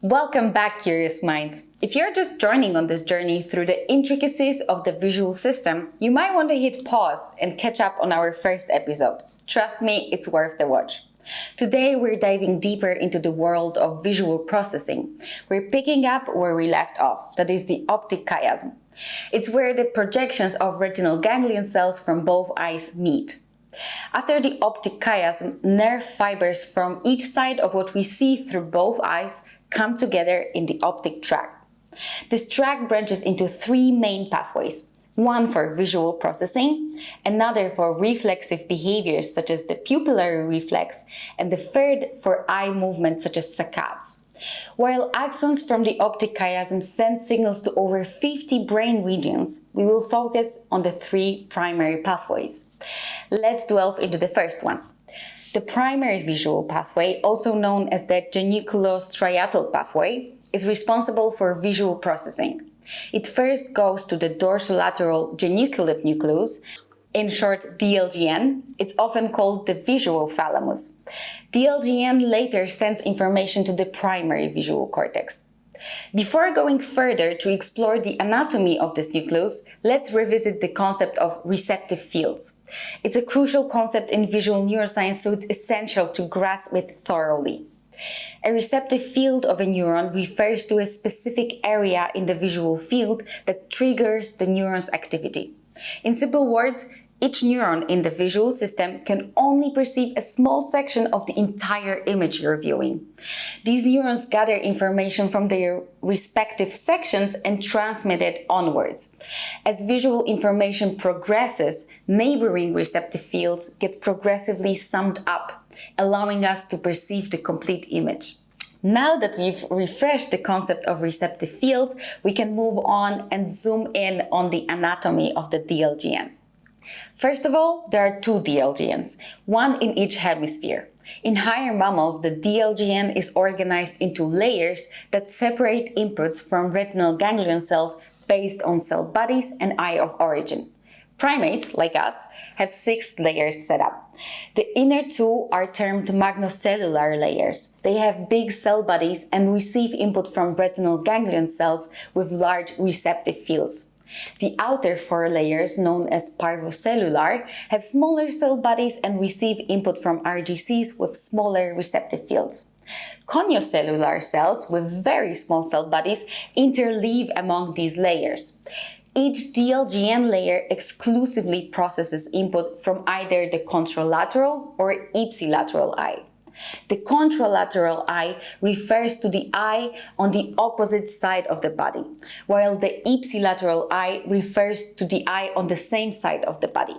Welcome back, curious minds. If you're just joining on this journey through the intricacies of the visual system, you might want to hit pause and catch up on our first episode. Trust me, it's worth the watch. Today, we're diving deeper into the world of visual processing. We're picking up where we left off, that is the optic chiasm. It's where the projections of retinal ganglion cells from both eyes meet. After the optic chiasm, nerve fibers from each side of what we see through both eyes come together in the optic tract. This tract branches into three main pathways. One for visual processing, another for reflexive behaviors such as the pupillary reflex, and the third for eye movements such as saccades. While axons from the optic chiasm send signals to over 50 brain regions, we will focus on the three primary pathways. Let's delve into the first one. The primary visual pathway, also known as the geniculo-striatal pathway, is responsible for visual processing. It first goes to the dorsolateral geniculate nucleus, in short DLGN. It's often called the visual thalamus. DLGN later sends information to the primary visual cortex. Before going further to explore the anatomy of this nucleus, let's revisit the concept of receptive fields. It's a crucial concept in visual neuroscience, so it's essential to grasp it thoroughly. A receptive field of a neuron refers to a specific area in the visual field that triggers the neuron's activity. In simple words, each neuron in the visual system can only perceive a small section of the entire image you're viewing. These neurons gather information from their respective sections and transmit it onwards. As visual information progresses, neighboring receptive fields get progressively summed up, allowing us to perceive the complete image. Now that we've refreshed the concept of receptive fields, we can move on and zoom in on the anatomy of the DLGN. First of all, there are two DLGNs, one in each hemisphere. In higher mammals, the DLGN is organized into layers that separate inputs from retinal ganglion cells based on cell bodies and eye of origin. Primates, like us, have 6 layers set up. The inner two are termed magnocellular layers. They have big cell bodies and receive input from retinal ganglion cells with large receptive fields. The outer 4 layers, known as parvocellular, have smaller cell bodies and receive input from RGCs with smaller receptive fields. Coniocellular cells with very small cell bodies interleave among these layers. Each DLGN layer exclusively processes input from either the contralateral or ipsilateral eye. The contralateral eye refers to the eye on the opposite side of the body, while the ipsilateral eye refers to the eye on the same side of the body.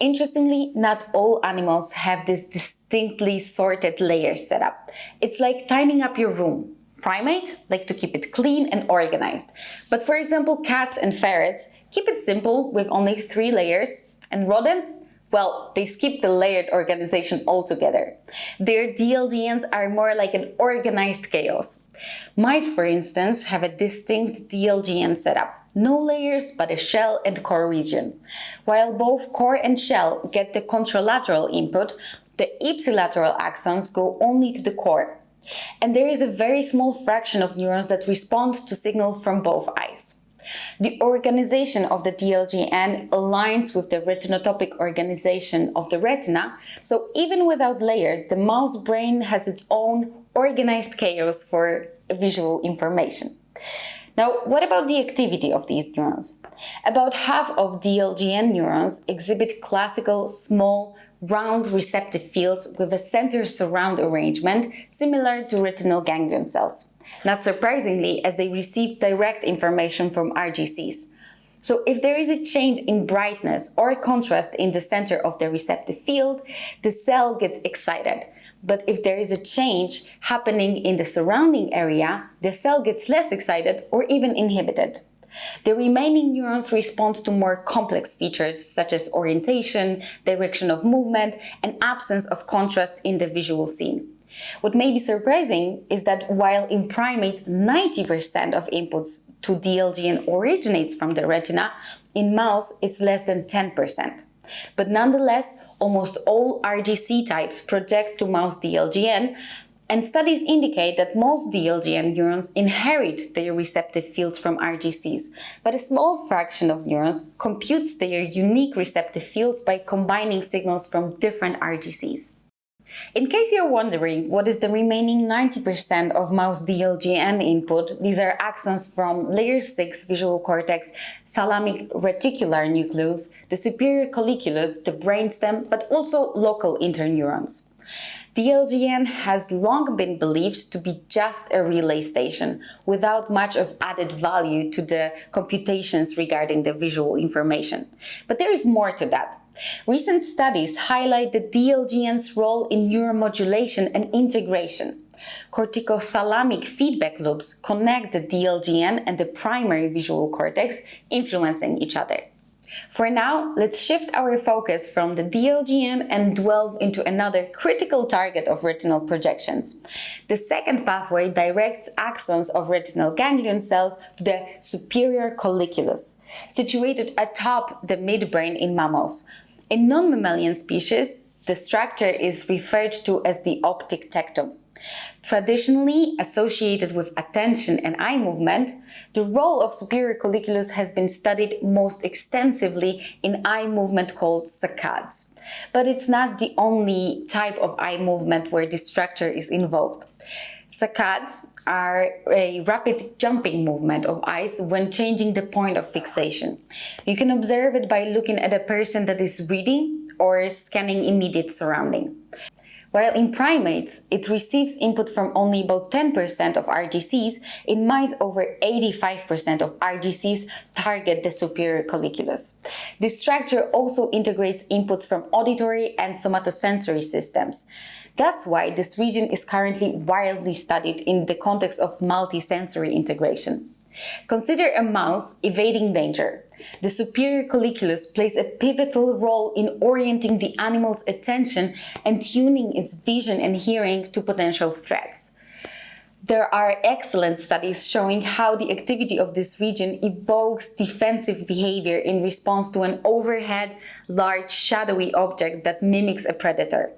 Interestingly, not all animals have this distinctly sorted layer set up. It's like tidying up your room. Primates like to keep it clean and organized. But for example, cats and ferrets keep it simple with only 3 layers, and rodents, well, they skip the layered organization altogether. Their DLGNs are more like an organized chaos. Mice, for instance, have a distinct DLGN setup. No layers, but a shell and core region. While both core and shell get the contralateral input, the ipsilateral axons go only to the core. And there is a very small fraction of neurons that respond to signal from both eyes. The organization of the DLGN aligns with the retinotopic organization of the retina, so even without layers, the mouse brain has its own organized chaos for visual information. Now, what about the activity of these neurons? About half of DLGN neurons exhibit classical, small, round receptive fields with a center surround arrangement similar to retinal ganglion cells. Not surprisingly, as they receive direct information from RGCs. So if there is a change in brightness or contrast in the center of the receptive field, the cell gets excited. But if there is a change happening in the surrounding area, the cell gets less excited or even inhibited. The remaining neurons respond to more complex features such as orientation, direction of movement, and absence of contrast in the visual scene. What may be surprising is that while in primates 90% of inputs to DLGN originates from the retina, in mouse it's less than 10%. But nonetheless, almost all RGC types project to mouse DLGN, And studies indicate that most DLGN neurons inherit their receptive fields from RGCs, but a small fraction of neurons computes their unique receptive fields by combining signals from different RGCs. In case you're wondering what is the remaining 90% of mouse DLGN input, these are axons from layer 6 visual cortex, thalamic reticular nucleus, the superior colliculus, the brainstem, but also local interneurons. DLGN has long been believed to be just a relay station, without much of added value to the computations regarding the visual information. But there is more to that. Recent studies highlight the DLGN's role in neuromodulation and integration. Corticothalamic feedback loops connect the DLGN and the primary visual cortex, influencing each other. For now, let's shift our focus from the DLGN and delve into another critical target of retinal projections. The second pathway directs axons of retinal ganglion cells to the superior colliculus, situated atop the midbrain in mammals. In non-mammalian species, the structure is referred to as the optic tectum. Traditionally associated with attention and eye movement, the role of superior colliculus has been studied most extensively in eye movement called saccades. But it's not the only type of eye movement where this structure is involved. Saccades are a rapid jumping movement of eyes when changing the point of fixation. You can observe it by looking at a person that is reading or scanning immediate surrounding. While in primates, it receives input from only about 10% of RGCs, in mice over 85% of RGCs target the superior colliculus. This structure also integrates inputs from auditory and somatosensory systems. That's why this region is currently widely studied in the context of multisensory integration. Consider a mouse evading danger. The superior colliculus plays a pivotal role in orienting the animal's attention and tuning its vision and hearing to potential threats. There are excellent studies showing how the activity of this region evokes defensive behavior in response to an overhead, large, shadowy object that mimics a predator.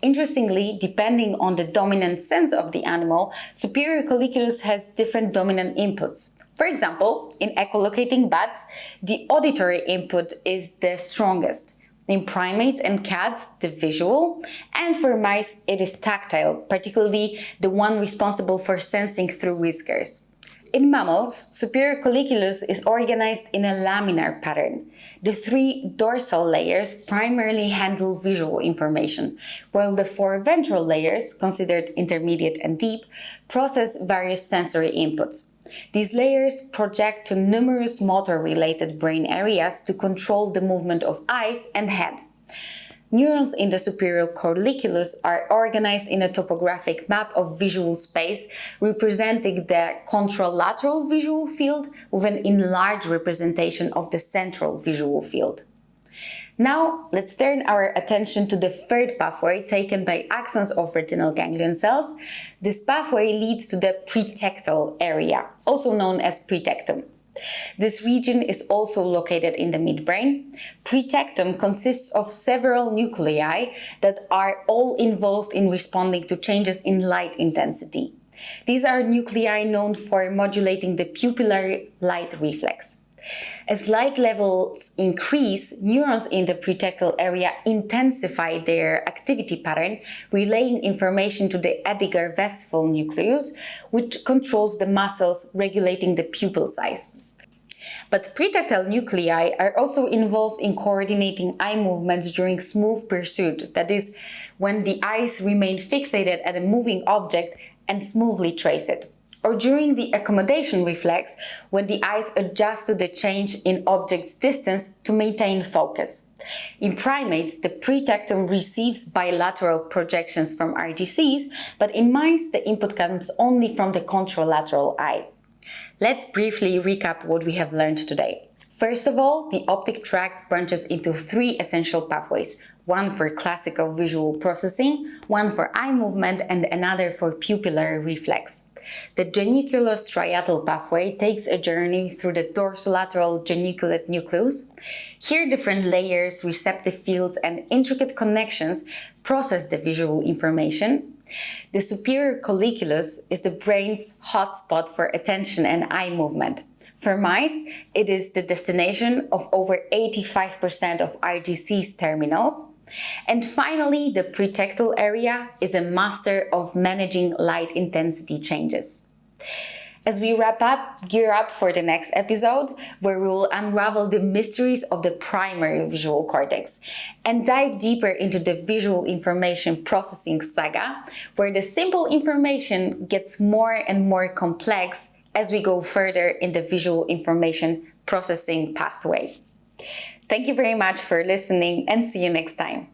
Interestingly, depending on the dominant sense of the animal, superior colliculus has different dominant inputs. For example, in echolocating bats, the auditory input is the strongest. In primates and cats, the visual, and for mice, it is tactile, particularly the one responsible for sensing through whiskers. In mammals, superior colliculus is organized in a laminar pattern. The 3 dorsal layers primarily handle visual information, while the 4 ventral layers, considered intermediate and deep, process various sensory inputs. These layers project to numerous motor-related brain areas to control the movement of eyes and head. Neurons in the superior colliculus are organized in a topographic map of visual space, representing the contralateral visual field with an enlarged representation of the central visual field. Now, let's turn our attention to the third pathway taken by axons of retinal ganglion cells. This pathway leads to the pretectal area, also known as pretectum. This region is also located in the midbrain. Pretectum consists of several nuclei that are all involved in responding to changes in light intensity. These are nuclei known for modulating the pupillary light reflex. As light levels increase, neurons in the pretectal area intensify their activity pattern, relaying information to the Edinger-Westphal nucleus, which controls the muscles regulating the pupil size. But pretectal nuclei are also involved in coordinating eye movements during smooth pursuit, that is, when the eyes remain fixated at a moving object and smoothly trace it, or during the accommodation reflex, when the eyes adjust to the change in object's distance to maintain focus. In primates, the pretectum receives bilateral projections from RGCs, but in mice, the input comes only from the contralateral eye. Let's briefly recap what we have learned today. First of all, the optic tract branches into 3 essential pathways, one for classical visual processing, one for eye movement, and another for pupillary reflex. The geniculo-striatal pathway takes a journey through the dorsolateral geniculate nucleus. Here, different layers, receptive fields, and intricate connections process the visual information. The superior colliculus is the brain's hotspot for attention and eye movement. For mice, it is the destination of over 85% of RGC's terminals. And finally, the pretectal area is a master of managing light intensity changes. As we wrap up, gear up for the next episode, where we will unravel the mysteries of the primary visual cortex and dive deeper into the visual information processing saga, where the simple information gets more and more complex as we go further in the visual information processing pathway. Thank you very much for listening, and see you next time.